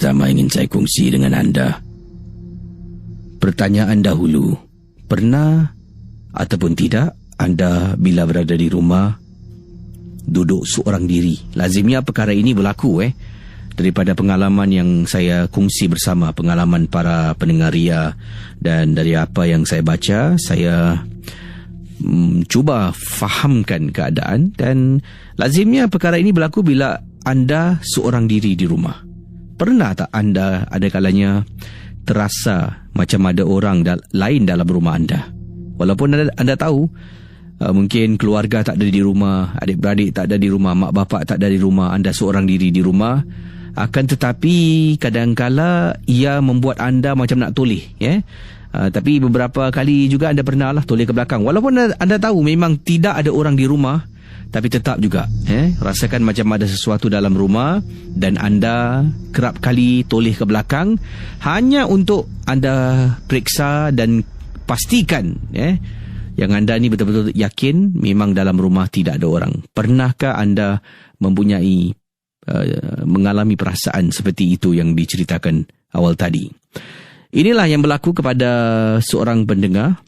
pertama ingin saya kongsi dengan anda. Pertanyaan dahulu, pernah ataupun tidak anda bila berada di rumah duduk seorang diri? Lazimnya perkara ini berlaku daripada pengalaman yang saya kongsi bersama, pengalaman para pendengar Ria, dan dari apa yang saya baca, saya cuba fahamkan keadaan, dan lazimnya perkara ini berlaku bila anda seorang diri di rumah. Pernah tak anda ada kalanya terasa macam ada orang lain dalam rumah anda? Walaupun anda tahu mungkin keluarga tak ada di rumah, adik-beradik tak ada di rumah, mak bapak tak ada di rumah, anda seorang diri di rumah. Akan tetapi kadang-kala ia membuat anda macam nak toleh, tapi beberapa kali juga anda pernah toleh ke belakang. Walaupun anda tahu memang tidak ada orang di rumah, tapi tetap juga rasakan macam ada sesuatu dalam rumah, dan anda kerap kali toleh ke belakang hanya untuk anda periksa dan pastikan yang anda ni betul-betul yakin memang dalam rumah tidak ada orang. Pernahkah anda mempunyai mengalami perasaan seperti itu yang diceritakan awal tadi? Inilah yang berlaku kepada seorang pendengar.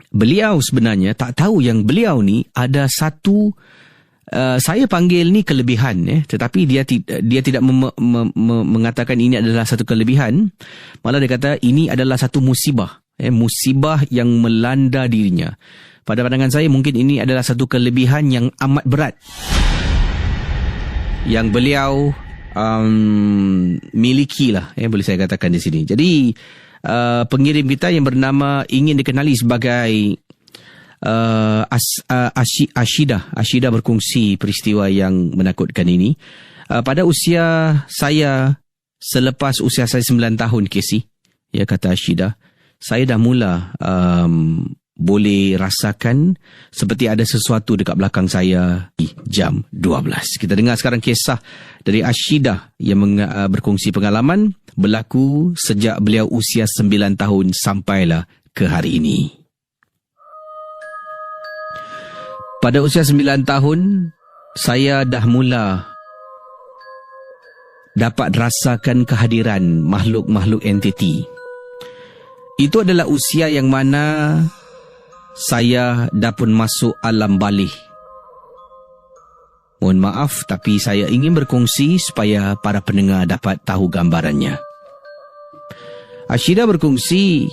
Beliau sebenarnya tak tahu yang beliau ni ada satu, saya panggil ni kelebihan, tetapi dia tidak mengatakan ini adalah satu kelebihan. Malah dia kata ini adalah satu musibah, musibah yang melanda dirinya. Pada pandangan saya mungkin ini adalah satu kelebihan yang amat berat yang beliau miliki boleh saya katakan di sini. Jadi pengirim kita yang bernama ingin dikenali sebagai Ashida berkongsi peristiwa yang menakutkan ini. Pada usia saya, selepas usia saya 9 tahun, Casey, kata Ashida, saya dah mula boleh rasakan seperti ada sesuatu dekat belakang saya di jam 12. Kita dengar sekarang kisah dari Ashida yang berkongsi pengalaman berlaku sejak beliau usia 9 tahun sampailah ke hari ini. Pada usia 9 tahun, saya dah mula dapat rasakan kehadiran makhluk-makhluk entiti. Itu adalah usia yang mana saya dah pun masuk alam balik. Mohon maaf, tapi saya ingin berkongsi supaya para pendengar dapat tahu gambarannya. Ashida berkongsi,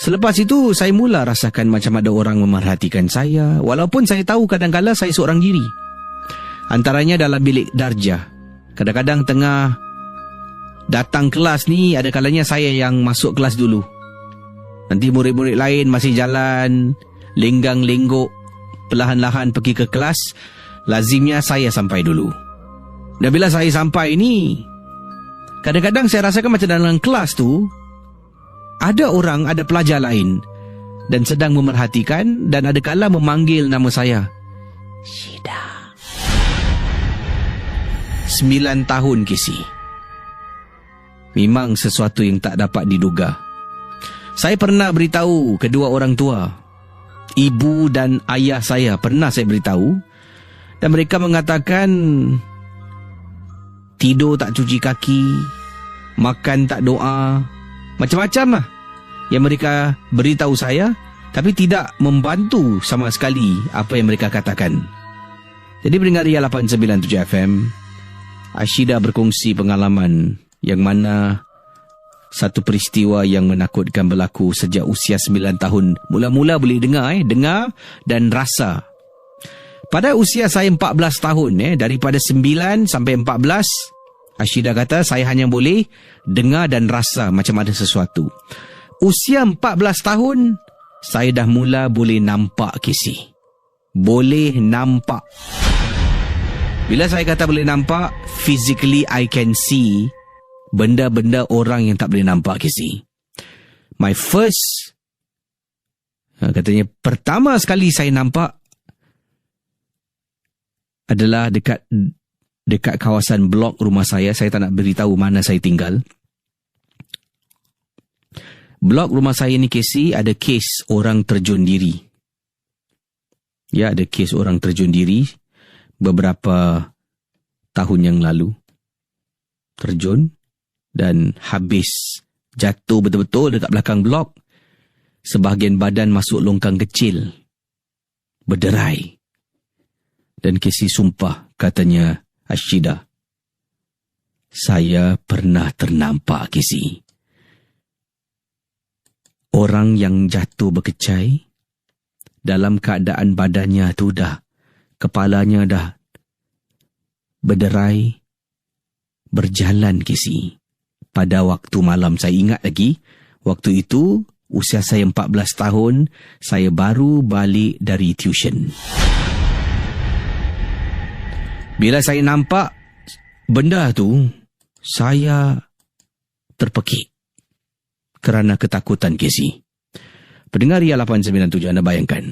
selepas itu saya mula rasakan macam ada orang memerhatikan saya, walaupun saya tahu kadang-kadang saya seorang diri. Antaranya dalam bilik darjah. Kadang-kadang tengah datang kelas ni, ada kalanya saya yang masuk kelas dulu. Nanti murid-murid lain masih jalan, lenggang-lenggok, perlahan-lahan pergi ke kelas. Lazimnya saya sampai dulu. Dan bila saya sampai ni, kadang-kadang saya rasakan macam dalam kelas tu, ada orang, ada pelajar lain dan sedang memerhatikan, dan ada kala memanggil nama saya. Shida. 9 tahun, Casey. Memang sesuatu yang tak dapat diduga. Saya pernah beritahu kedua orang tua, ibu dan ayah saya, pernah saya beritahu, dan mereka mengatakan tidur tak cuci kaki, makan tak doa, macam-macam lah yang mereka beritahu saya, tapi tidak membantu sama sekali apa yang mereka katakan. Jadi pendengar Ria 897 FM, Ashida berkongsi pengalaman yang mana satu peristiwa yang menakutkan berlaku sejak usia 9 tahun. Mula-mula boleh dengar dan rasa. Pada usia saya 14 tahun, daripada 9 sampai 14, Ashida kata saya hanya boleh dengar dan rasa macam ada sesuatu. Usia 14 tahun, saya dah mula boleh nampak, Casey. Boleh nampak. Bila saya kata boleh nampak, physically I can see benda-benda orang yang tak boleh nampak, Casey. My first, katanya pertama sekali saya nampak adalah dekat kawasan blok rumah saya. Saya tak nak beritahu mana saya tinggal. Blok rumah saya ni, Casey, ada kes orang terjun diri. Ya, ada kes orang terjun diri beberapa tahun yang lalu. terjun dan habis jatuh betul-betul dekat belakang blok. Sebahagian badan masuk longkang kecil, berderai. Dan Casey sumpah, katanya Ashida, saya pernah ternampak, Casey. Orang yang jatuh berkecai, dalam keadaan badannya tu kepalanya dah berderai, berjalan, Casey. Pada waktu malam, saya ingat lagi, waktu itu usia saya 14 tahun, saya baru balik dari tuition. Bila saya nampak benda tu, saya terpekik kerana ketakutan, Casey. Pendengar Ria 897, anda bayangkan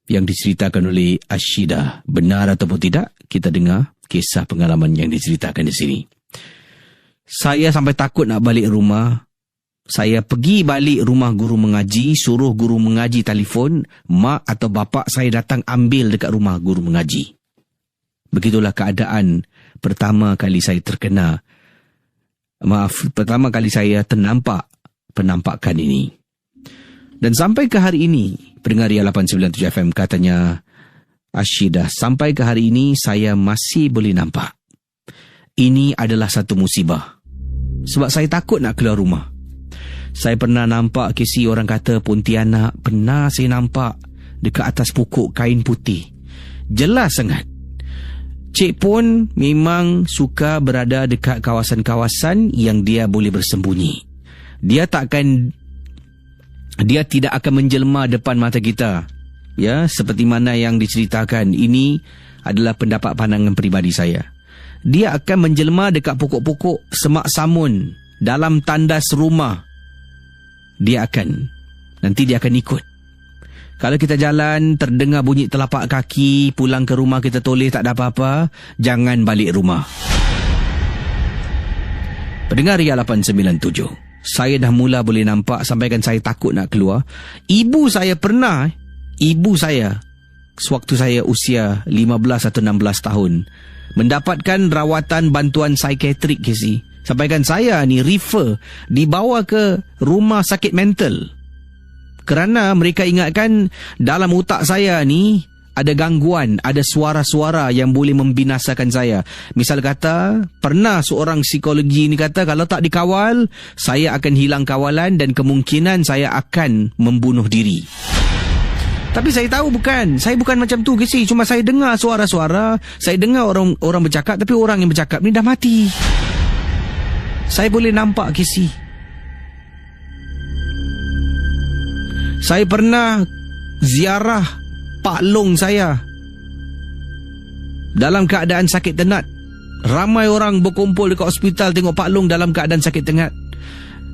yang diceritakan oleh Ashida benar ataupun tidak? Kita dengar kisah pengalaman yang diceritakan di sini. Saya sampai takut nak balik rumah. Saya pergi balik rumah guru mengaji, suruh guru mengaji telefon, mak atau bapa saya datang ambil dekat rumah guru mengaji. Begitulah keadaan pertama kali saya pertama kali saya ternampak penampakan ini. Dan sampai ke hari ini, pendengar Ria 897 FM, katanya Ashida, sampai ke hari ini saya masih boleh nampak. Ini adalah satu musibah. Sebab saya takut nak keluar rumah. Saya pernah nampak, Casey, orang kata Pontianak, pernah saya nampak dekat atas pokok kain putih. Jelas sangat. Cik pun memang suka berada dekat kawasan-kawasan yang dia boleh bersembunyi. Dia tidak akan menjelma depan mata kita. Ya, seperti mana yang diceritakan. Ini adalah pendapat pandangan peribadi saya. Dia akan menjelma dekat pokok-pokok semak samun dalam tandas rumah. Nanti dia akan ikut. Kalau kita jalan, terdengar bunyi telapak kaki, pulang ke rumah kita toleh tak ada apa-apa, jangan balik rumah. Pendengar Ria 897, saya dah mula boleh nampak, sampaikan saya takut nak keluar. Ibu saya sewaktu saya usia 15 atau 16 tahun, mendapatkan rawatan bantuan psikiatrik, Casey. Sampaikan saya ni refer, dibawa ke rumah sakit mental. Kerana mereka ingatkan dalam otak saya ni ada gangguan, ada suara-suara yang boleh membinasakan saya. Misal kata, pernah seorang psikologi ni kata, kalau tak dikawal, saya akan hilang kawalan dan kemungkinan saya akan membunuh diri. Tapi saya tahu saya bukan macam tu, Casey. Cuma saya dengar suara-suara, saya dengar orang bercakap, tapi orang yang bercakap ni dah mati. Saya boleh nampak, Casey. Saya pernah ziarah Pak Long saya dalam keadaan sakit tenat. Ramai orang berkumpul dekat hospital tengok Pak Long dalam keadaan sakit tenat.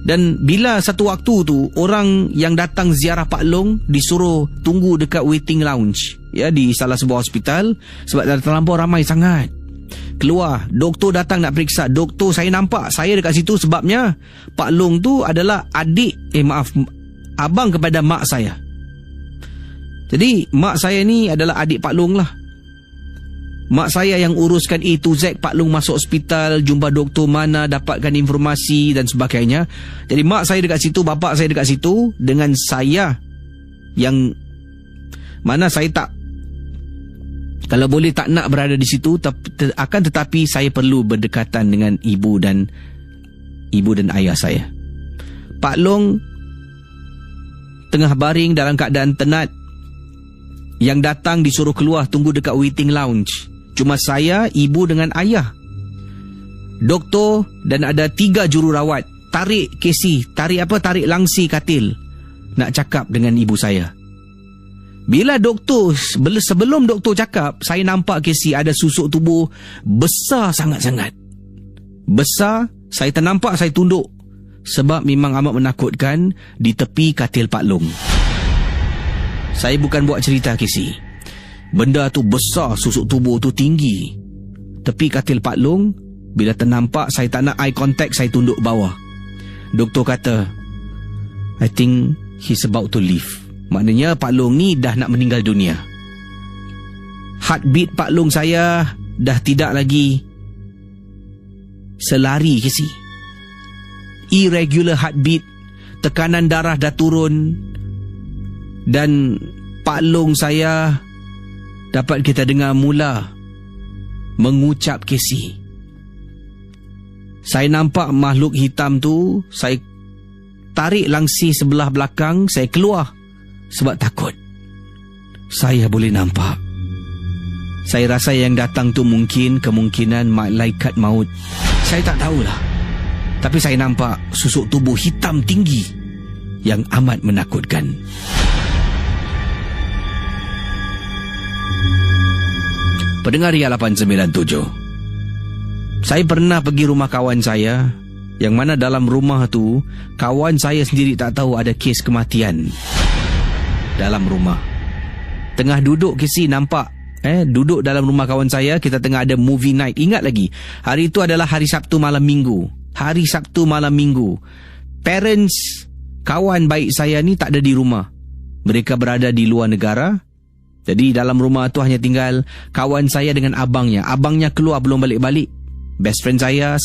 Dan bila satu waktu tu, orang yang datang ziarah Pak Long disuruh tunggu dekat waiting lounge, ya, di salah sebuah hospital, sebab dah terlampau ramai sangat. Keluar, doktor datang nak periksa. Doktor, saya nampak saya dekat situ sebabnya Pak Long tu adalah abang kepada mak saya. Jadi mak saya ni adalah adik Pak Long lah. Mak saya yang uruskan A to Z, Pak Long masuk hospital, jumpa doktor mana, dapatkan informasi dan sebagainya. Jadi mak saya dekat situ, bapak saya dekat situ, dengan saya yang mana saya tak, kalau boleh tak nak berada di situ, akan tetapi saya perlu berdekatan dengan ibu dan ayah saya. Pak Long tengah baring dalam keadaan tenat. Yang datang disuruh keluar tunggu dekat waiting lounge. Cuma saya, ibu dengan ayah. Doktor dan ada 3 jururawat. Tarik langsi katil nak cakap dengan ibu saya. Sebelum doktor cakap, saya nampak, Casey, ada susuk tubuh besar sangat-sangat. Besar, saya ternampak, saya tunduk. Sebab memang amat menakutkan di tepi katil Pak Long. Saya bukan buat cerita, Casey. Benda tu besar, susuk tubuh tu tinggi. Tepi katil Pak Long, bila ternampak, saya tak nak eye contact, saya tunduk bawah. Doktor kata, I think he's about to leave. Maknanya Pak Long ni dah nak meninggal dunia. Heartbeat Pak Long saya dah tidak lagi selari Casey. Irregular heartbeat, tekanan darah dah turun, dan Pak Long saya dapat kita dengar mula mengucap Casey. Saya nampak makhluk hitam tu, saya tarik langsir sebelah belakang, saya keluar sebab takut. Saya boleh nampak. Saya rasa yang datang tu kemungkinan malaikat maut. Saya tak tahulah. Tapi saya nampak susuk tubuh hitam tinggi yang amat menakutkan. Pendengar Ria 897, saya pernah pergi rumah kawan saya, yang mana dalam rumah tu kawan saya sendiri tak tahu ada kes kematian dalam rumah. Tengah duduk Casey, nampak duduk dalam rumah kawan saya, kita tengah ada movie night. Ingat lagi, hari itu adalah hari Sabtu malam minggu. Hari Sabtu malam minggu, parents kawan baik saya ni tak ada di rumah. Mereka berada di luar negara. Jadi dalam rumah tu hanya tinggal kawan saya dengan abangnya. Abangnya keluar belum balik-balik. Best friend saya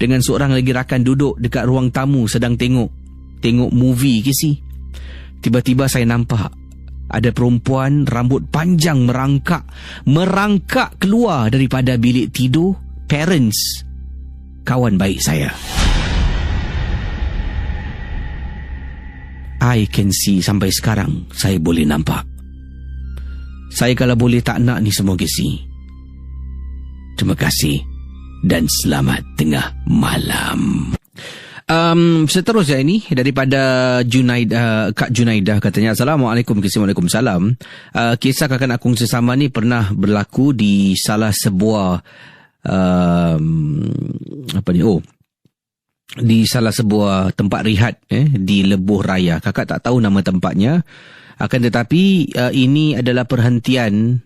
dengan seorang lagi rakan duduk dekat ruang tamu sedang tengok movie Casey. Tiba-tiba saya nampak ada perempuan rambut panjang merangkak keluar daripada bilik tidur parents kawan baik saya. I can see, sampai sekarang saya boleh nampak. Saya kalau boleh tak nak ni semua Casey. Terima kasih dan selamat tengah malam. Seterusnya ini daripada Kak Junaidah, katanya, Assalamualaikum Casey. Waalaikumsalam. Kisah kakak akung sesama ni pernah berlaku di salah sebuah di salah sebuah tempat rehat di Lebuh Raya. Kakak tak tahu nama tempatnya, akan tetapi ini adalah perhentian,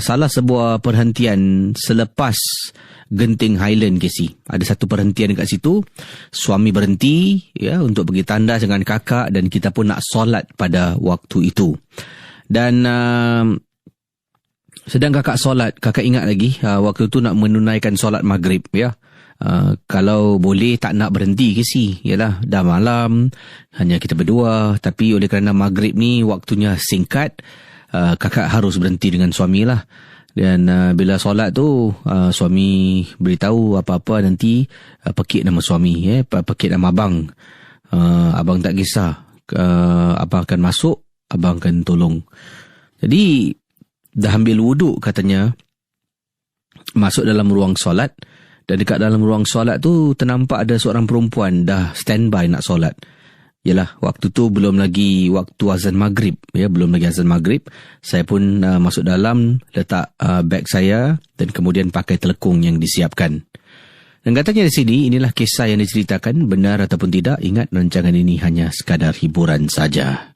salah sebuah perhentian selepas Genting Highland Casey. Ada satu perhentian dekat situ. Suami berhenti untuk pergi tandas dengan kakak, dan kita pun nak solat pada waktu itu. Dan sedang kakak solat, kakak ingat lagi waktu tu nak menunaikan solat maghrib kalau boleh tak nak berhenti Casey. Yalah, dah malam, hanya kita berdua. Tapi oleh kerana maghrib ni waktunya singkat, kakak harus berhenti dengan suami lah. Dan bila solat tu, suami beritahu apa-apa nanti pekik nama suami, pekik nama abang. Abang tak kisah, abang akan masuk, abang akan tolong. Jadi dah ambil wuduk katanya, masuk dalam ruang solat. Dan dekat dalam ruang solat tu ternampak ada seorang perempuan dah standby nak solat. Yalah, waktu tu belum lagi waktu azan maghrib, belum lagi azan maghrib. Saya pun masuk dalam, letak beg saya dan kemudian pakai telekung yang disiapkan. Dan katanya di sini, inilah kisah yang diceritakan, benar ataupun tidak, ingat rancangan ini hanya sekadar hiburan saja.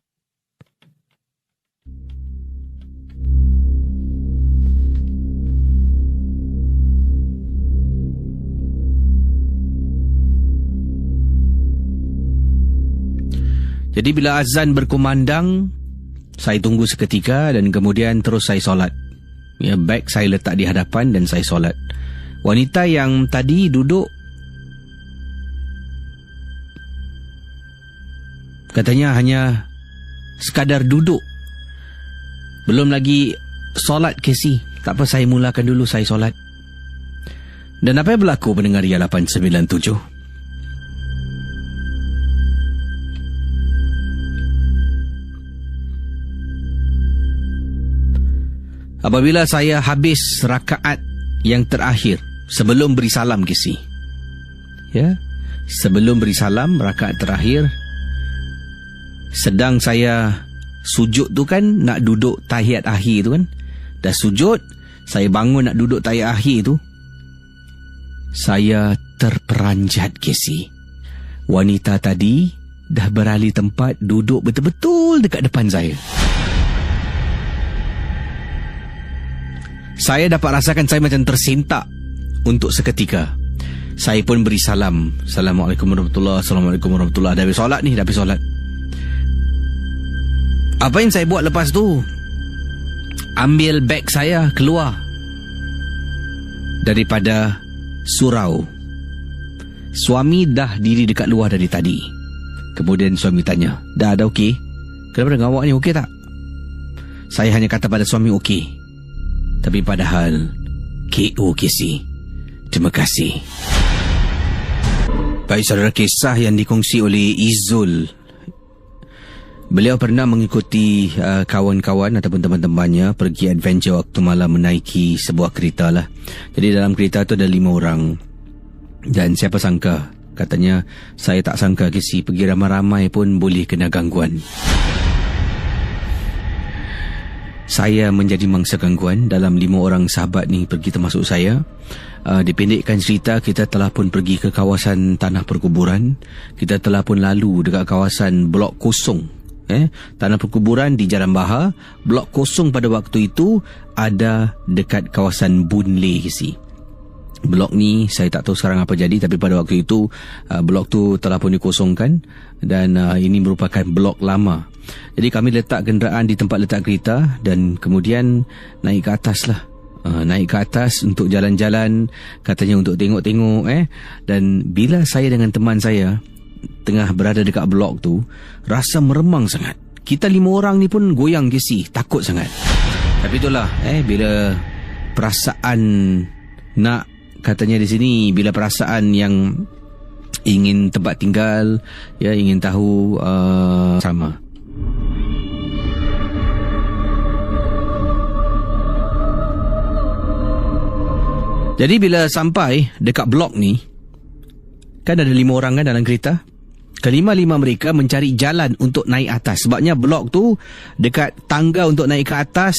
Jadi bila azan berkumandang, saya tunggu seketika dan kemudian terus saya solat. Beg saya letak di hadapan dan saya solat. Wanita yang tadi duduk, katanya hanya sekadar duduk, belum lagi solat Casey. Tak apa, saya mulakan dulu saya solat. Dan apa yang berlaku pendengar Ria 897? Apabila saya habis rakaat yang terakhir sebelum beri salam Casey, sebelum beri salam rakaat terakhir, sedang saya sujud tu kan, nak duduk tahiyat akhir tu kan, dah sujud, saya bangun nak duduk tahiyat akhir tu, saya terperanjat Casey. Wanita tadi dah beralih tempat, duduk betul-betul dekat depan saya. Saya dapat rasakan saya macam tersentak untuk seketika. Saya pun beri salam. Assalamualaikum warahmatullahi wabarakatuh. Assalamualaikum warahmatullahi wabarakatuh. Dah habis solat ni, dah habis solat. Apa yang saya buat lepas tu? Ambil beg saya keluar daripada surau. Suami dah diri dekat luar dari tadi. Kemudian suami tanya, dah okey? Kenapa dengan awak ni okey tak? Saya hanya kata pada suami okey. Tapi padahal KO Casey. Terima kasih. Baik, saudara, kisah yang dikongsi oleh Izul. Beliau pernah mengikuti kawan-kawan ataupun teman-temannya pergi adventure waktu malam menaiki sebuah kereta lah. Jadi dalam kereta tu ada 5 orang. Dan siapa sangka, katanya, saya tak sangka Casey pergi ramai-ramai pun boleh kena gangguan. Saya menjadi mangsa gangguan dalam 5 orang sahabat ni pergi termasuk saya. Dipendekkan cerita, kita telah pun pergi ke kawasan tanah perkuburan. Kita telah pun lalu dekat kawasan blok kosong. Tanah perkuburan di Jalan Bahar. Blok kosong pada waktu itu ada dekat kawasan Boon Lay, Casey. Blok ni saya tak tahu sekarang apa jadi, tapi pada waktu itu blok tu telah pun dikosongkan dan ini merupakan blok lama. Jadi kami letak kenderaan di tempat letak kereta dan kemudian naik ke atas lah. Naik ke atas untuk jalan-jalan, katanya untuk tengok-tengok dan bila saya dengan teman saya tengah berada dekat blok tu, rasa meremang sangat. Kita 5 orang ni pun goyang Casey, takut sangat. Tapi itulah bila perasaan nak, katanya di sini, bila perasaan yang ingin tempat tinggal, ya, ingin tahu sama. Jadi bila sampai dekat blok ni, kan ada 5 orang kan dalam kereta. Kelima-lima mereka mencari jalan untuk naik atas. Sebabnya blok tu dekat tangga untuk naik ke atas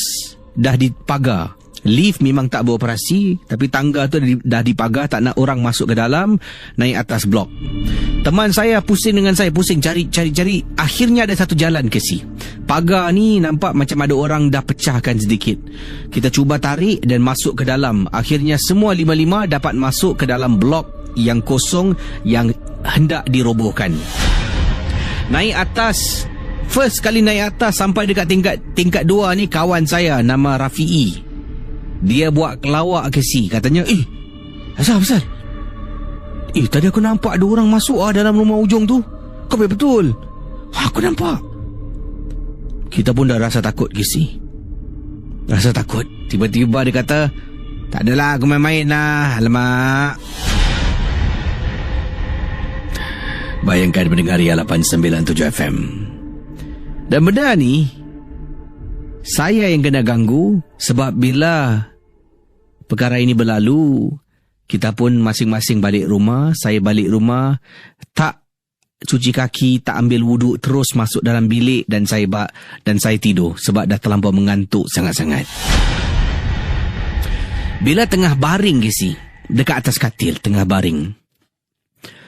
dah dipagar. Lift memang tak beroperasi, tapi tangga tu dah dipagar, tak nak orang masuk ke dalam, naik atas blok. Teman saya pusing dengan saya, pusing cari. Akhirnya ada satu jalan, Casey. Pagar ni nampak macam ada orang dah pecahkan sedikit. Kita cuba tarik dan masuk ke dalam. Akhirnya semua 5 dapat masuk ke dalam blok yang kosong yang hendak dirobohkan. Naik atas, first kali naik atas sampai dekat tingkat 2 ni, kawan saya nama Rafi'i. Dia buat kelawak Casey, katanya, asal? Tadi aku nampak ada orang masuk dalam rumah ujung tu. Kau betul? Aku nampak. Kita pun dah rasa takut, Casey. Rasa takut. Tiba-tiba dia kata, tak adalah, aku main-main lah. Alamak. Bayangkan mendengar 897 FM. Dan benda ni, saya yang kena ganggu sebab bila perkara ini berlalu, kita pun masing-masing balik rumah. Saya balik rumah, tak cuci kaki, tak ambil wuduk, terus masuk dalam bilik dan saya tidur sebab dah terlampau mengantuk sangat-sangat. Bila tengah baring, Casey, dekat atas katil, tengah baring,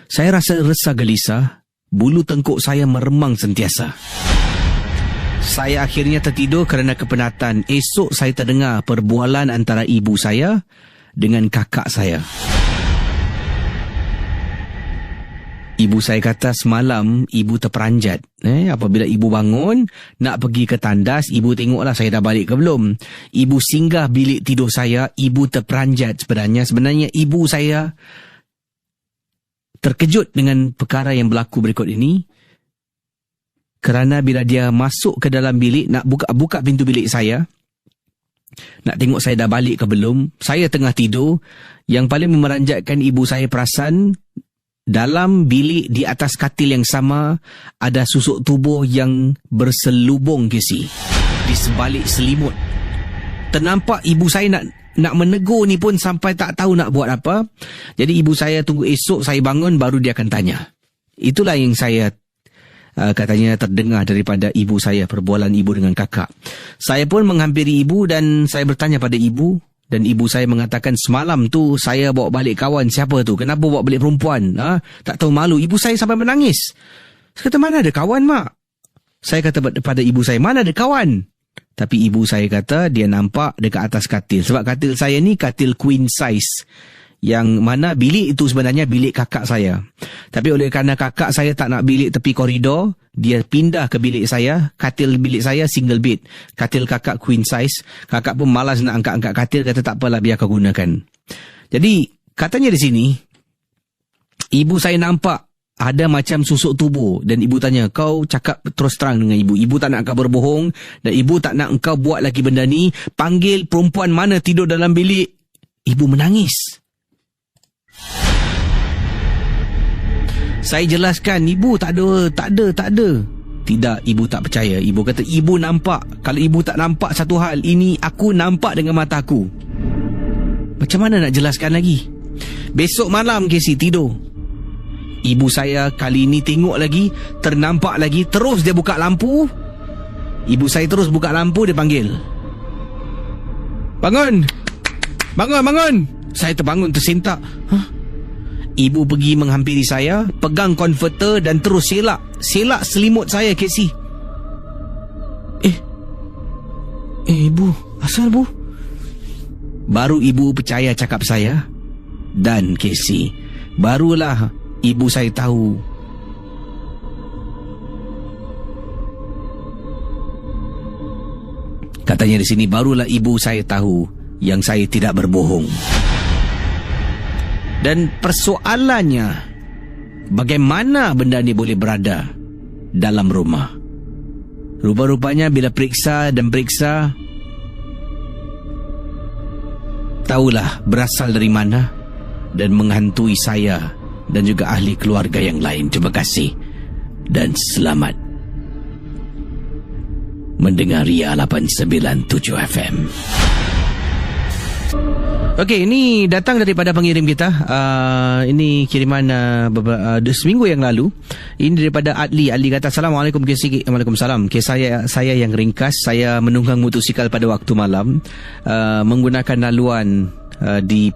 saya rasa resah gelisah, bulu tengkuk saya meremang sentiasa. Saya akhirnya tertidur kerana kepenatan. Esok saya terdengar perbualan antara ibu saya dengan kakak saya. Ibu saya kata semalam ibu terperanjat. Apabila ibu bangun nak pergi ke tandas, ibu tengoklah saya dah balik ke belum. Ibu singgah bilik tidur saya, ibu terperanjat sebenarnya. Sebenarnya ibu saya terkejut dengan perkara yang berlaku berikut ini. Kerana bila dia masuk ke dalam bilik, nak buka pintu bilik saya, nak tengok saya dah balik ke belum, saya tengah tidur. Yang paling memeranjatkan ibu saya perasan, dalam bilik di atas katil yang sama, ada susuk tubuh yang berselubung, Casey, di sebalik selimut. Ternampak ibu saya nak menegur ni pun sampai tak tahu nak buat apa. Jadi ibu saya tunggu esok saya bangun baru dia akan tanya. Itulah yang saya katanya terdengar daripada ibu saya, perbualan ibu dengan kakak. Saya pun menghampiri ibu dan saya bertanya pada ibu, dan ibu saya mengatakan semalam tu saya bawa balik kawan. Siapa tu? Kenapa bawa balik perempuan? Tak tahu malu. Ibu saya sampai menangis. Saya kata, mana ada kawan, Mak? Saya kata pada ibu saya, mana ada kawan? Tapi ibu saya kata dia nampak dekat atas katil. Sebab katil saya ni katil queen size, yang mana bilik itu sebenarnya bilik kakak saya. Tapi oleh kerana kakak saya tak nak bilik tepi koridor, dia pindah ke bilik saya. Katil bilik saya single bed, katil kakak queen size. Kakak pun malas nak angkat-angkat katil, kata tak apalah biar kau gunakan. Jadi katanya di sini, ibu saya nampak ada macam susuk tubuh dan ibu tanya, kau cakap terus terang dengan ibu. Ibu tak nak kau berbohong dan ibu tak nak engkau buat lagi benda ni. Panggil perempuan mana tidur dalam bilik. Ibu menangis. Saya jelaskan, ibu tak ada. Tidak, ibu tak percaya. Ibu kata, ibu nampak. Kalau ibu tak nampak satu hal, ini aku nampak dengan mata aku. Macam mana nak jelaskan lagi? Besok malam Casey tidur. Ibu saya kali ini tengok lagi, ternampak lagi, terus dia buka lampu. Ibu saya terus buka lampu, dia panggil. Bangun! Bangun! Saya terbangun, tersentak. Ibu pergi menghampiri saya, pegang konverter dan terus selak selimut saya, Casey. Ibu, asal bu? Baru ibu percaya cakap saya. Dan Casey, barulah ibu saya tahu katanya di sini, barulah ibu saya tahu yang saya tidak berbohong. Dan persoalannya, bagaimana benda ni boleh berada dalam rumah? Rupa-rupanya bila periksa, tahulah berasal dari mana dan menghantui saya dan juga ahli keluarga yang lain. Terima kasih dan selamat mendengar Ria 897 FM. Okey, ini datang daripada pengirim kita. Ini kiriman seminggu yang lalu. Ini daripada Adli. Adli kata, Assalamualaikum KC. Waalaikumsalam. Saya yang ringkas. Saya menunggang motosikal pada waktu malam, menggunakan laluan di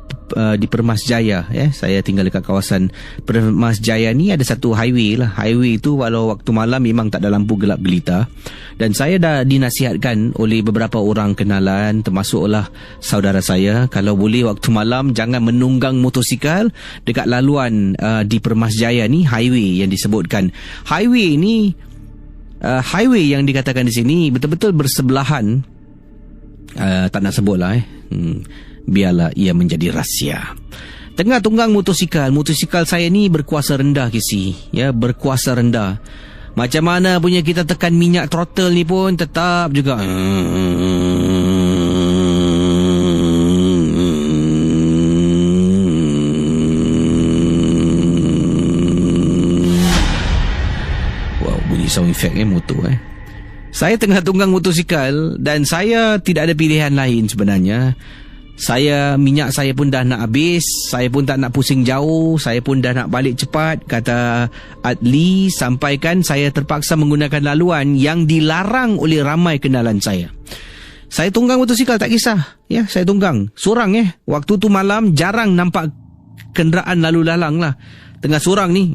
Permas Jaya. Saya tinggal dekat kawasan Permas Jaya ni. Ada satu highway lah. Highway itu walau waktu malam memang tak ada lampu gelap gelita. Dan saya dah dinasihatkan oleh beberapa orang kenalan, termasuklah saudara saya, kalau boleh waktu malam jangan menunggang motosikal dekat laluan di Permas Jaya ni, highway yang disebutkan. Highway ni, highway yang dikatakan di sini betul-betul bersebelahan. Tak nak sebutlah biarlah ia menjadi rahsia. Tengah tunggang motosikal saya ni berkuasa rendah, Kisi. Ya, berkuasa rendah. Macam mana punya kita tekan minyak throttle ni pun tetap juga. Wow, bunyi sound effect motor. Saya tengah tunggang motosikal dan saya tidak ada pilihan lain sebenarnya. Minyak saya pun dah nak habis. Saya pun tak nak pusing jauh. Saya pun dah nak balik cepat. Kata Adli, sampaikan saya terpaksa menggunakan laluan yang dilarang oleh ramai kenalan saya. Saya tunggang motosikal, tak kisah. Ya, saya tunggang. Sorang Waktu tu malam jarang nampak kenderaan lalu lalang lah. Tengah sorang ni.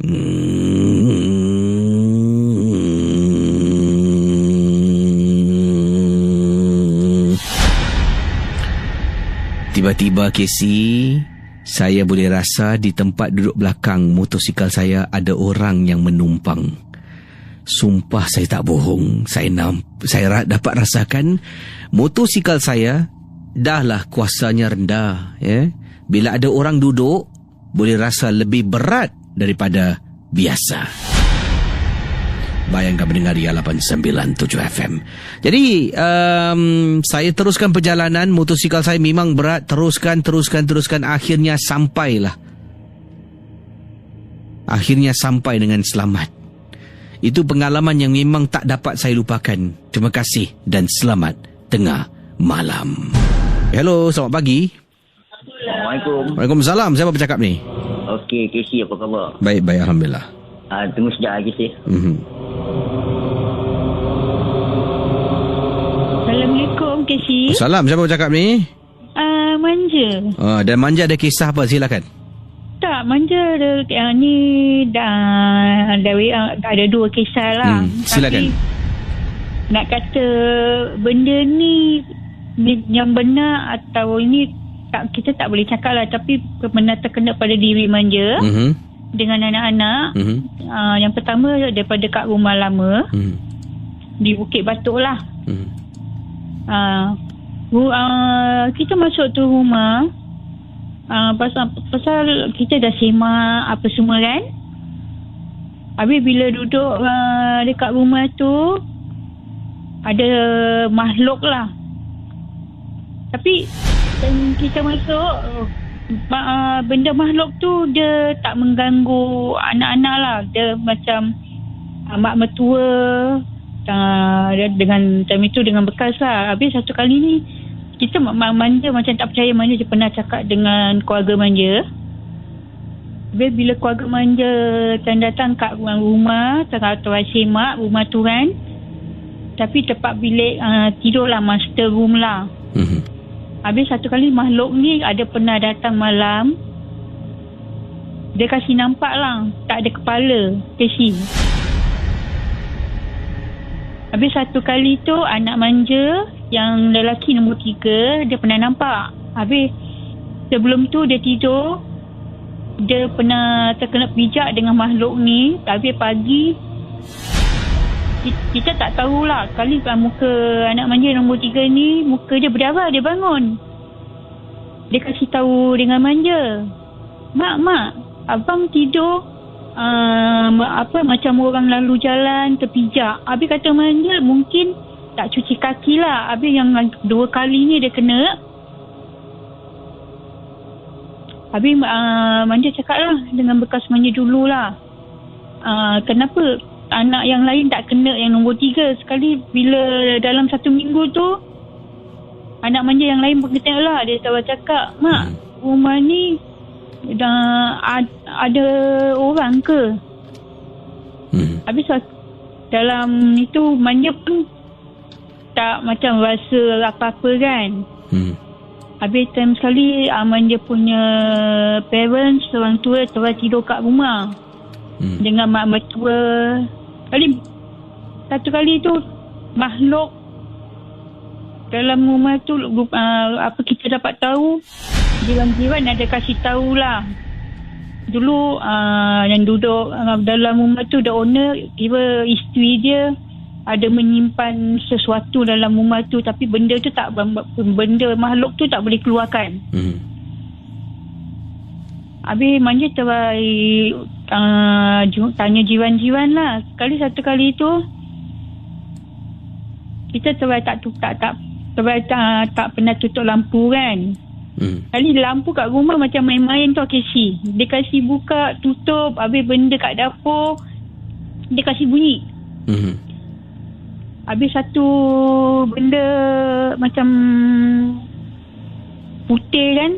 Tiba-tiba Casey, saya boleh rasa di tempat duduk belakang motosikal saya ada orang yang menumpang. Sumpah saya tak bohong. Saya dapat rasakan motosikal saya dahlah kuasanya rendah. Bila ada orang duduk, boleh rasa lebih berat daripada biasa. Bayangkan mendengar Ria 897 FM. Jadi saya teruskan perjalanan. Motosikal saya memang berat. Teruskan. Akhirnya sampai dengan selamat. Itu pengalaman yang memang tak dapat saya lupakan. Terima kasih dan selamat tengah malam. Hello, selamat pagi. Assalamualaikum. Waalaikumsalam. Siapa bercakap ni? Okey, Casey, apa khabar? Baik, alhamdulillah. Tunggu sekejap lagi, Casey. Assalamualaikum, Casey. Salam, siapa bercakap ni? Manja. Dan Manja ada kisah apa? Silakan. Tak, Manja ni dah ada dua kisah lah. Silakan. Tapi nak kata benda ni yang benar atau ini kita tak boleh cakap lah. Tapi benar terkena pada diri Manja dengan anak-anak. Yang pertama daripada kat rumah lama di Bukit Batok lah. Kita masuk tu rumah, Pasal kita dah semak apa semua kan. Habis bila duduk dekat rumah tu, ada makhluk lah. Tapi kita masuk, benda makhluk tu dia tak mengganggu anak-anak lah. Dia macam mak mertua dengan time itu dengan bekas lah. Habis satu kali ni kita manja macam tak percaya, manja je pernah cakap dengan keluarga manja. Habis bila keluarga manja datang kat rumah, atau semak rumah tu kan, tapi tempat bilik tidur lah, master room lah. Habis satu kali makhluk ni ada pernah datang malam. Dia kasi nampak lah, tak ada kepala, Casey. Habis satu kali tu anak manja yang lelaki nombor 3, dia pernah nampak. Habis sebelum tu dia tidur, dia pernah terkena pijak dengan makhluk ni. Habis pagi kita tak tahulah, kali muka anak manja nombor 3 ni, muka dia berdarah. Dia bangun, dia kasih tahu dengan manja, Mak, abang tidur macam orang lalu jalan terpijak. Habis kata manja, mungkin tak cuci kaki lah. Habis yang 2 kali ni dia kena. Habis manja cakap lah dengan bekas manja dululah, kenapa anak yang lain tak kena yang nombor 3. Sekali bila dalam 1 minggu tu, anak manja yang lain pun kena lah. Dia tahu cakap, Mak, rumah ni dah ada orang ke? Habis dalam itu manja pun tak macam rasa apa-apa kan. Habis time sekali manja punya parents, orang tua tidur kat rumah dengan mak mertua. Satu kali tu makhluk dalam rumah tu, apa kita dapat tahu, jiran-jiran ada kasih tahulah. Dulu yang duduk dalam rumah tu, the owner, kira isteri dia ada menyimpan sesuatu dalam rumah tu, tapi benda tu tak, benda makhluk tu tak boleh keluarkan. Habis manja tanya jiran-jiran lah. Satu kali tu kita tak pernah tutup lampu kan. Kali lampu kat rumah macam main-main tau, Casey. Dia kasih buka, tutup. Habis benda kat dapur dia kasih bunyi. Habis satu benda macam putih kan,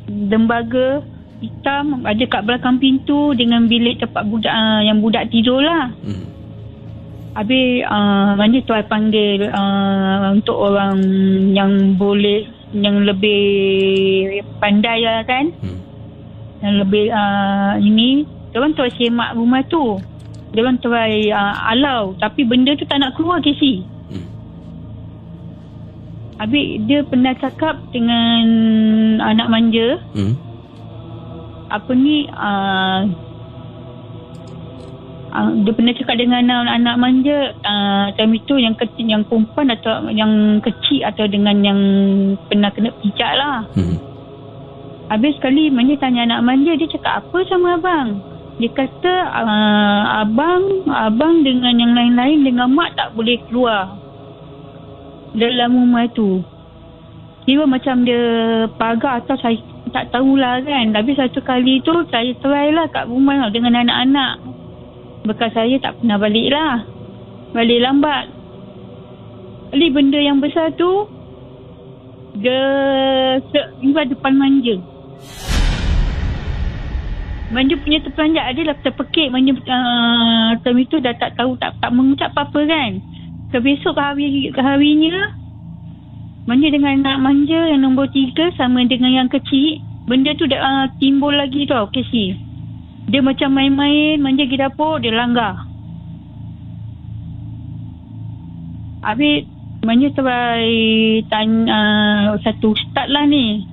lembaga hitam ada kat belakang pintu dengan bilik tempat budak tidur lah. Habis manja tuan panggil untuk orang yang boleh, yang lebih pandai lah kan, yang lebih ini, diorang tuan semak rumah tu, diorang tuan alau, tapi benda tu tak nak keluar, Casey. Habis dia pernah cakap dengan anak manja, apa ni, dia pernah cakap dengan anak manja time itu yang kecil, yang perempuan atau yang kecil, atau dengan yang pernah kena pijak lah. Habis sekali manja tanya anak manja, dia cakap apa sama abang? Dia kata abang dengan yang lain-lain, dengan mak tak boleh keluar dalam rumah tu. Kira macam dia pagar atau saya tak tahulah kan. Habis satu kali tu saya try lah kat rumah dengan anak-anak. Bekas saya tak pernah balik lah, balik lambat. Kali benda yang besar tu dia seimbang depan manja. Manja punya terperanjat adalah terpekik. Manja time itu dah tak tahu, tak mengucap apa-apa kan. Besok harinya manja dengan anak manja yang nombor 3 sama dengan yang kecil, benda tu dah timbul lagi tau, Casey. Dia macam main-main, manja pergi dapur, dia langgar. Habis manja tanya satu ustaz lah ni.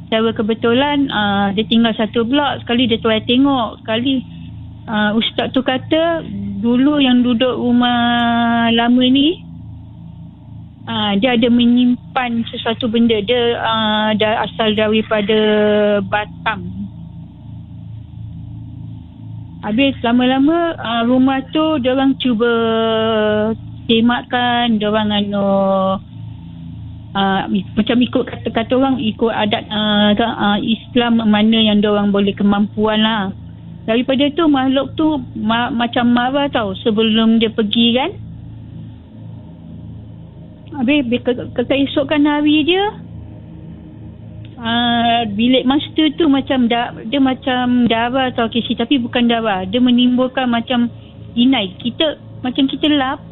Secara kebetulan dia tinggal satu blok. Sekali dia tengok, sekali ustaz tu kata dulu yang duduk rumah lama ni dia ada menyimpan sesuatu benda. Dia asal daripada Batam. Habis lama-lama rumah tu diorang cuba semakkan, diorang macam ikut kata-kata orang, ikut adat Islam mana yang diorang boleh kemampuan lah. Daripada tu makhluk tu macam marah tau sebelum dia pergi kan. Habis keesokan hari dia, bilik master tu macam dia macam darah tau Casey, tapi bukan darah. Dia menimbulkan macam inai. Macam kita lap,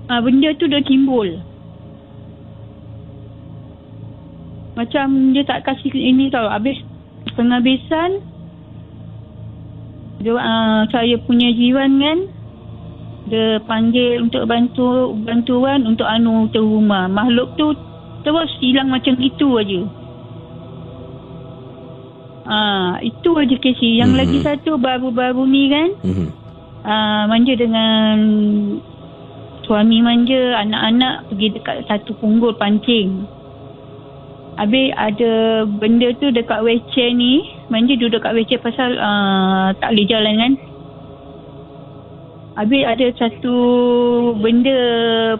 benda tu dah timbul. Macam dia tak kasih ini tau. Habis penghabisan, saya punya jiran kan, dia panggil untuk bantuan untuk ke rumah. Makhluk tu terus hilang macam itu aja. Itu aja Casey. Yang lagi satu baru-baru ni kan, manja dengan suami manja, anak-anak pergi dekat satu punggul pancing. Habis ada benda tu dekat wheelchair ni. Manja duduk kat wheelchair pasal tak boleh jalan kan. Habis ada satu benda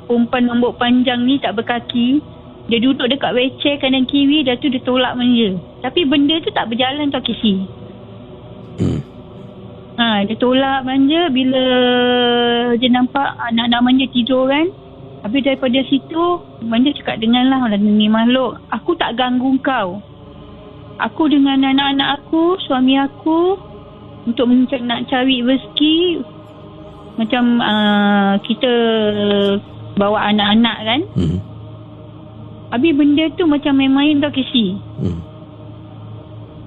perempuan rambut panjang ni tak berkaki. Dia duduk dekat wheelchair kanan kiri, dah tu dia tolak manja. Tapi benda tu tak berjalan tau Casey. Dia tolak manja bila dia nampak anak-anak manja tidur kan. Habis daripada situ manja cakap denganlah ni makhluk, aku tak ganggu kau. Aku dengan anak-anak aku, suami aku untuk nak cari rezeki. Macam kita bawa anak-anak kan. Habis benda tu macam main-main tau Casey.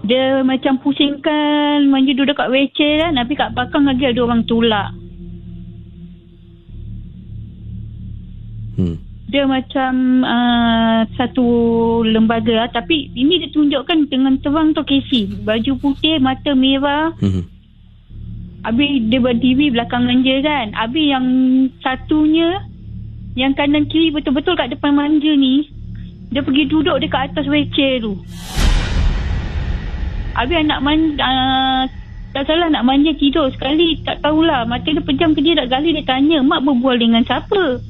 Dia macam pusingkan manja duduk kat wheelchair kan. Tapi kat belakang lagi ada orang tolak. Dia macam satu lembaga. Tapi ini dia tunjukkan dengan terang tau Casey. Baju putih, mata merah. Habis dia berdiri belakang manja kan. Habis yang satunya, yang kanan kiri betul-betul kat depan manja ni, dia pergi duduk dekat atas wheelchair tu. Habis anak manja, tak salah anak manja tidur sekali. Tak tahulah, mata dia pejam ke dia tak gali. Dia tanya, mak berbual dengan siapa?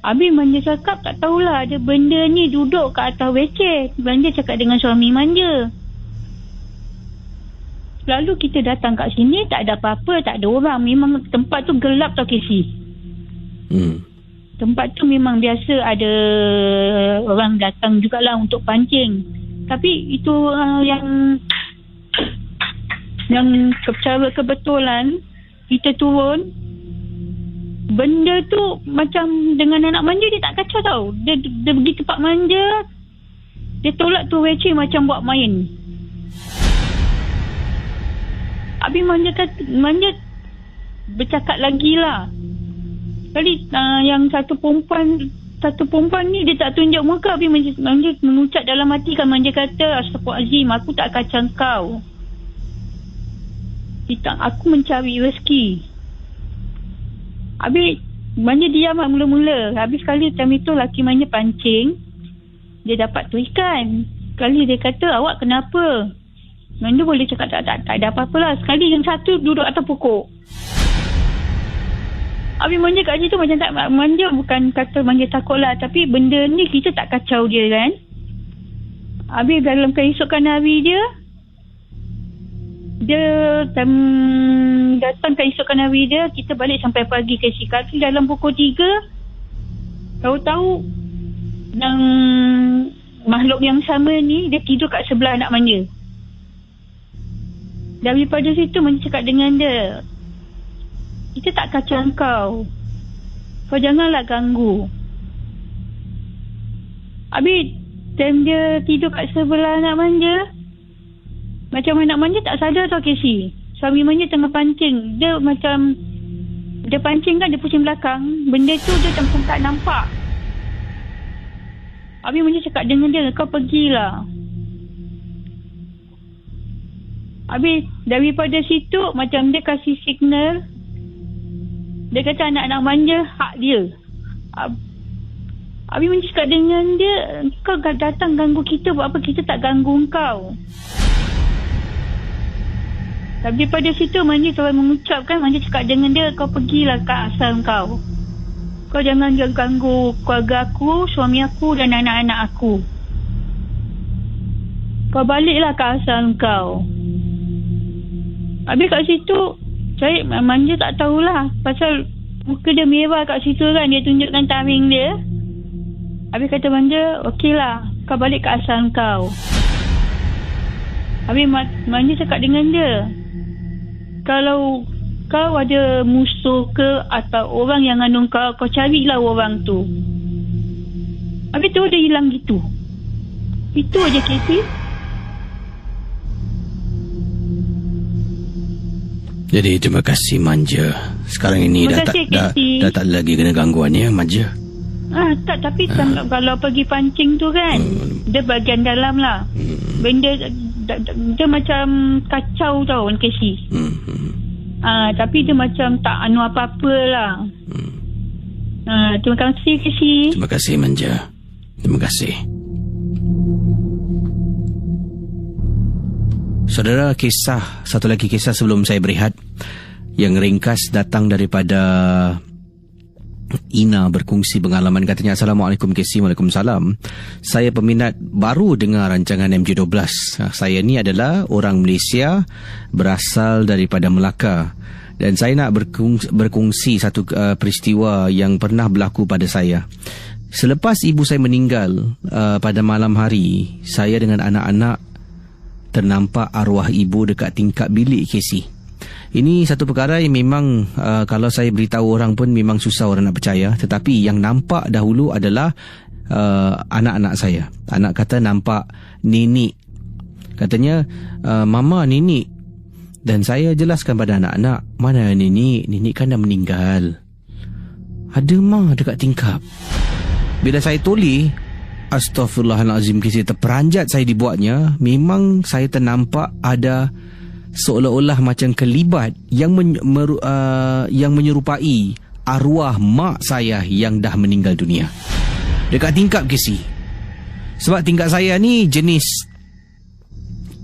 Habis manja cakap tak tahulah, ada benda ni duduk kat atas wheelchair. Manja cakap dengan suami manja. Lalu kita datang kat sini, tak ada apa-apa, tak ada orang. Memang tempat tu gelap tau Casey. Tempat tu memang biasa ada orang datang jugalah untuk pancing. Tapi itu yang secara kebetulan kita turun, benda tu macam dengan anak manja dia tak kacau tau. Dia pergi tempat manja, dia tolak tu wheelchair macam buat main. Habis manja bercakap lagi lah. Kali yang satu perempuan ni dia tak tunjuk muka. Habis manja mengucap dalam hati kan. Manja kata, Astaghfirullahaladzim, aku tak kacau kau. Aku mencari rezeki. Habis manja diam lah mula-mula. Habis sekali time itu laki manja pancing, dia dapat tu ikan. Sekali dia kata, awak kenapa? Manja boleh cakap tak ada apa-apa lah. Sekali yang satu duduk atas pokok. Habis manja kat situ macam tak, manja bukan kata manja takut lah, tapi benda ni kita tak kacau dia kan. Habis dalam keesokan hari dia datang keesokan hari dia, kita balik sampai pagi ke Sikati. Dalam pukul 3 tahu-tahu yang makhluk yang sama ni dia tidur kat sebelah anak manja. Daripada situ manja cakap dengan dia, kita tak kacau kau janganlah ganggu. Habis time dia tidur kat sebelah anak manja, macam anak manja tak sadar tau Casey. Suami manja tengah pancing. Dia macam, dia pancing kan, dia pusing belakang. Benda tu dia macam tak nampak. Habis manja cakap dengan dia, kau pergilah. Habis daripada situ macam dia kasih signal. Dia kata anak-anak manja hak dia. Abi Manja cakap dengan dia, kau datang ganggu kita, buat apa kita tak ganggu kau? Tapi pada situ Manja kalau mengucapkan, Manja cakap dengan dia, kau pergilah ke asal kau. Kau jangan ganggu keluarga aku, suami aku dan anak-anak aku. Kau baliklah ke asal kau. Habis kat situ, saya Manja tak tahulah. Pasal muka dia merah kat situ kan, dia tunjukkan taring dia. Habis kata Manja, okeylah, kau balik ke asal kau. Habis Manja cakap dengan dia, kalau kau ada musuh ke atau orang yang ngandung kau, kau carilah orang tu. Habis tu dia hilang gitu. Itu aja Casey. Jadi terima kasih Manja. Sekarang ini dah tak lagi kena gangguan ya Manja. Tak, tapi kalau pergi pancing tu kan, dia bahagian dalam lah. Benda dia macam kacau tau Casey. Tapi dia macam tak anu apa-apa lah. Terima kasih Casey. Terima kasih Manja. Terima kasih. Saudara, satu lagi kisah sebelum saya berehat, yang ringkas datang daripada Ina berkongsi pengalaman. Katanya, Assalamualaikum Casey. Waalaikumsalam. Saya peminat baru dengar rancangan MJ12. Saya ni adalah orang Malaysia berasal daripada Melaka, dan saya nak berkongsi satu peristiwa yang pernah berlaku pada saya. Selepas ibu saya meninggal pada malam hari, saya dengan anak-anak ternampak arwah ibu dekat tingkap bilik Casey. Ini satu perkara yang memang kalau saya beritahu orang pun memang susah orang nak percaya. Tetapi yang nampak dahulu adalah anak-anak saya. Anak kata nampak nenek. Katanya, mama nenek. Dan saya jelaskan pada anak-anak, mana nenek? Nenek kan dah meninggal. Ada mah dekat tingkap. Bila saya toleh, astaghfirullahalazim, kisah terperanjat saya dibuatnya. Memang saya ternampak ada seolah-olah macam kelibat yang menyerupai arwah mak saya yang dah meninggal dunia dekat tingkap Casey. Sebab tingkap saya ni jenis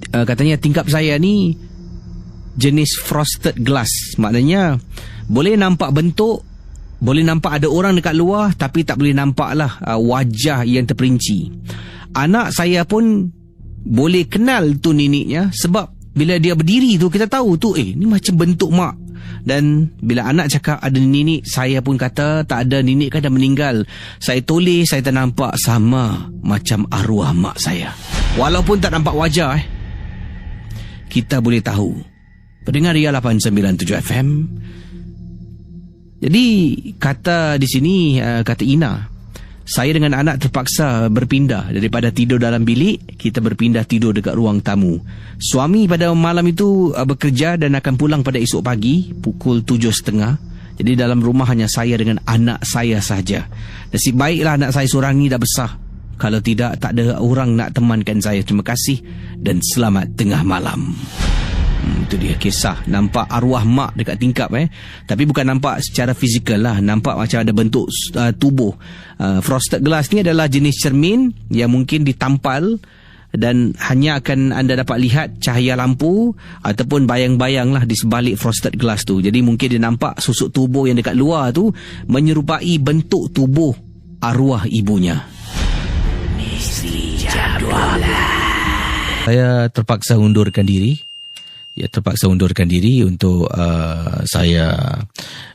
katanya tingkap saya ni jenis frosted glass. Maknanya boleh nampak bentuk, boleh nampak ada orang dekat luar, tapi tak boleh nampak lah wajah yang terperinci. Anak saya pun boleh kenal tu neneknya, sebab bila dia berdiri tu kita tahu tu ni macam bentuk mak. Dan bila anak cakap ada nenek, saya pun kata tak ada, nenek kan dah meninggal. Saya toleh, saya ternampak sama macam arwah mak saya. Walaupun tak nampak wajah kita boleh tahu. Pendengar Ria 897 FM. Jadi kata di sini, kata Ina, saya dengan anak terpaksa berpindah daripada tidur dalam bilik, kita berpindah tidur dekat ruang tamu. Suami pada malam itu bekerja dan akan pulang pada esok pagi pukul 7.30. Jadi dalam rumah hanya saya dengan anak saya saja. Nasib baiklah anak saya seorang ni dah besar. Kalau tidak, tak ada orang nak temankan saya. Terima kasih dan selamat tengah malam. Itu dia kisah nampak arwah mak dekat tingkap Tapi bukan nampak secara fizikal lah, nampak macam ada bentuk tubuh. Frosted glass ni adalah jenis cermin yang mungkin ditampal dan hanya akan anda dapat lihat cahaya lampu ataupun bayang-bayang lah di sebalik frosted glass tu. Jadi mungkin dia nampak susuk tubuh yang dekat luar tu menyerupai bentuk tubuh arwah ibunya. Misteri Jam 12. Saya terpaksa undurkan diri. Untuk saya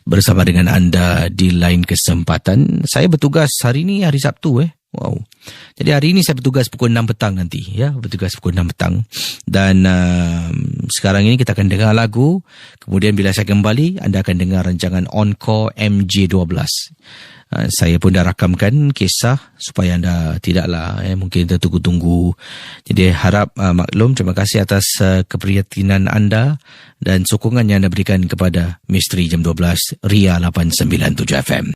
bersama dengan anda di lain kesempatan. Saya bertugas hari ni hari Sabtu Wow. Jadi hari ini saya bertugas pukul 6 petang nanti bertugas pukul 6 petang. Dan sekarang ini kita akan dengar lagu. Kemudian bila saya kembali, anda akan dengar rancangan Encore MJ12. Saya pun dah rakamkan kisah supaya anda tidaklah mungkin tertunggu-tunggu. Jadi harap maklum. Terima kasih atas keprihatinan anda dan sokongan yang anda berikan kepada Misteri Jam 12 Ria 897 FM.